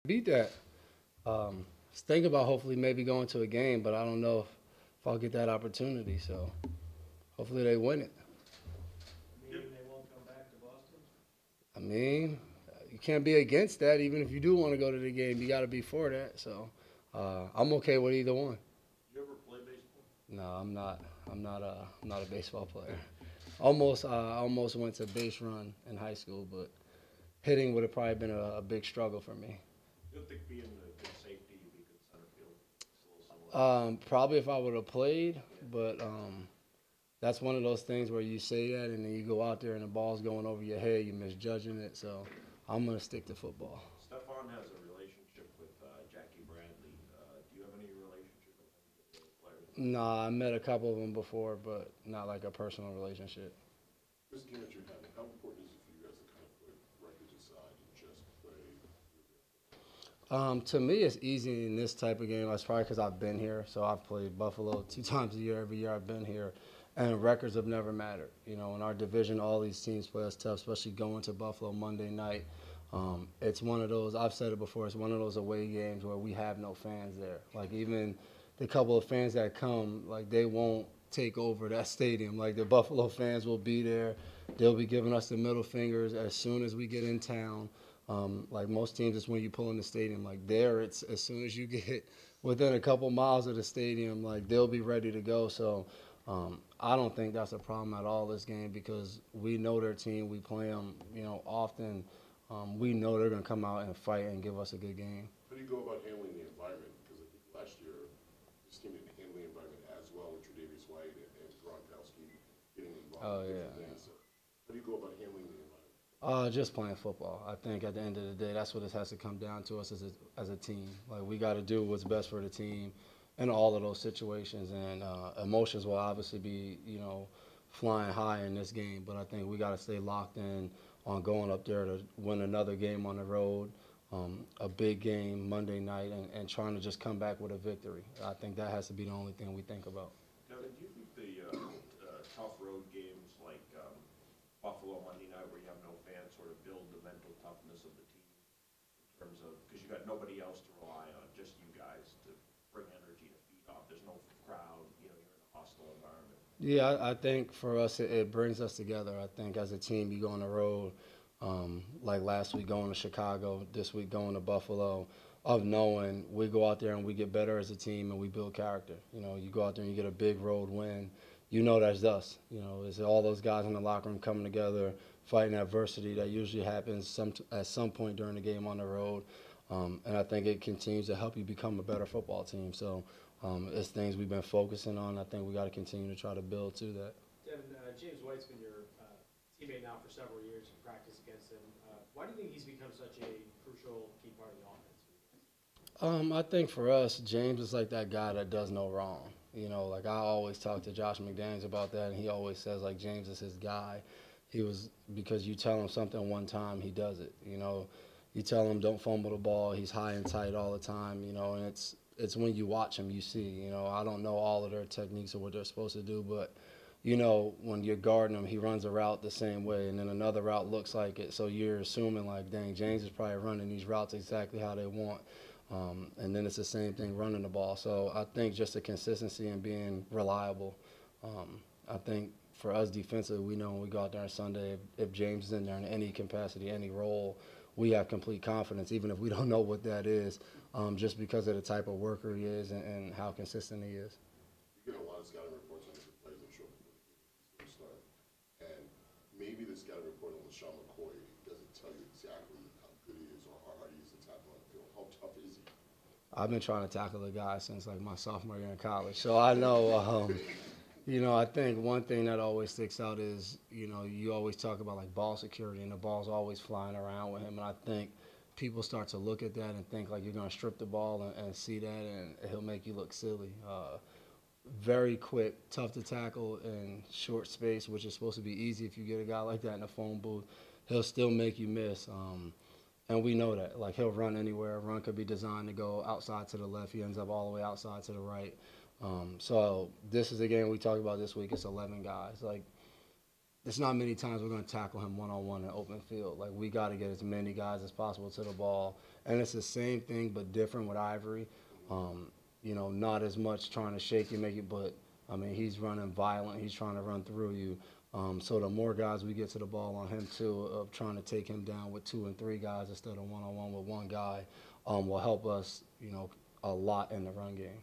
beat that. Was thinking about hopefully maybe going to a game, but I don't know if I'll get that opportunity. So hopefully they win it. Meaning they won't come back to Boston? I mean, you can't be against that. Even if you do want to go to the game, you got to be for that. So I'm okay with either one. You ever play baseball? No, I'm not. I'm not a baseball player. I almost went to base run in high school, but hitting would have probably been a big struggle for me. You don't think being the good safety, you be good center field? It's a little similar. Probably if I would have played, but that's one of those things where you say that and then you go out there and the ball's going over your head, you're misjudging it. So I'm gonna stick to football. Stefan has a relationship with Jackie Bradley. Do you have any relationship with any of the players? Nah, I met a couple of them before, but not like a personal relationship. This game that you're having, how important is it for you guys to kind of put records aside and just play To me, it's easy in this type of game. That's probably because I've been here. So I've played Buffalo 2 times a year. Every year I've been here, and records have never mattered. You know, in our division, all these teams play us tough, especially going to Buffalo Monday night. It's one of those. I've said it before. It's one of those away games where we have no fans there. Like even the couple of fans that come, like they won't take over that stadium. Like the Buffalo fans will be there. They'll be giving us the middle fingers as soon as we get in town. Like most teams, it's when you pull in the stadium. Like there, it's as soon as you get within a couple miles of the stadium, like they'll be ready to go. So I don't think that's a problem at all this game because we know their team. We play them, often. We know they're gonna come out and fight and give us a good game. How do you go about handling the environment? Because I think last year this team didn't handle the environment as well with Tre'Davious White and Gronkowski getting Oh involved in yeah. different things. So how do you go about handling the environment? Just playing football. I think at the end of the day, that's what it has to come down to us as a team. Like we got to do what's best for the team in all of those situations, and emotions will obviously be, flying high in this game. But I think we got to stay locked in on going up there to win another game on the road, a big game Monday night, and trying to just come back with a victory. I think that has to be the only thing we think about. Devin, do you think the tough road games like Buffalo Monday night where you have no fans sort of build the mental toughness of the team in terms of, because you got nobody else to rely on, just you guys to bring energy to feed off. There's no crowd, you're in a hostile environment. Yeah, I think for us, it brings us together. I think as a team, you go on the road, like last week going to Chicago, this week going to Buffalo, of knowing we go out there and we get better as a team and we build character. You go out there and you get a big road win. You know that's us. It's all those guys in the locker room coming together, fighting adversity that usually happens at some point during the game on the road. And I think it continues to help you become a better football team. So it's things we've been focusing on. I think we got to continue to try to build to that. Devin, James White's been your teammate now for several years. You practice against him. Why do you think he's become such a crucial key part of the offense for you guys? I think for us, James is like that guy that does no wrong. Like I always talk to Josh McDaniels about that, and he always says like James is his guy. He was because you tell him something one time, he does it. You tell him don't fumble the ball, he's high and tight all the time. And it's when you watch him, you see. I don't know all of their techniques or what they're supposed to do, but when you're guarding him, he runs a route the same way, and then another route looks like it. So you're assuming like, dang, James is probably running these routes exactly how they want. And then it's the same thing running the ball. So I think just the consistency and being reliable. I think for us defensively, we know when we go out there on Sunday, if James is in there in any capacity, any role, we have complete confidence, even if we don't know what that is, just because of the type of worker he is and how consistent he is. You get a lot of scouting reports on different players, I'm sure, before the game is going to start. And maybe the scouting report on LaShawn McCoy doesn't tell you exactly how good he is or how hard he is to tackle on the field. How tough is he? I've been trying to tackle the guy since like my sophomore year in college, so I know. I think one thing that always sticks out is, you always talk about like ball security and the ball's always flying around with him. And I think people start to look at that and think like you're going to strip the ball and see that and he'll make you look silly. Very quick, tough to tackle in short space, which is supposed to be easy if you get a guy like that in the phone booth. He'll still make you miss. And we know that. Like he'll run anywhere. A run could be designed to go outside to the left. He ends up all the way outside to the right. So this is a game we talked about this week. It's 11 guys. Like it's not many times we're going to tackle him one-on-one in open field. Like, we got to get as many guys as possible to the ball. And it's the same thing but different with Ivory. You know, not as much trying to shake you, make it, but, I mean, he's running violent. He's trying to run through you. So the more guys we get to the ball on him, too, of trying to take him down with 2 and 3 guys instead of one-on-one with one guy, will help us, you know, a lot in the run game.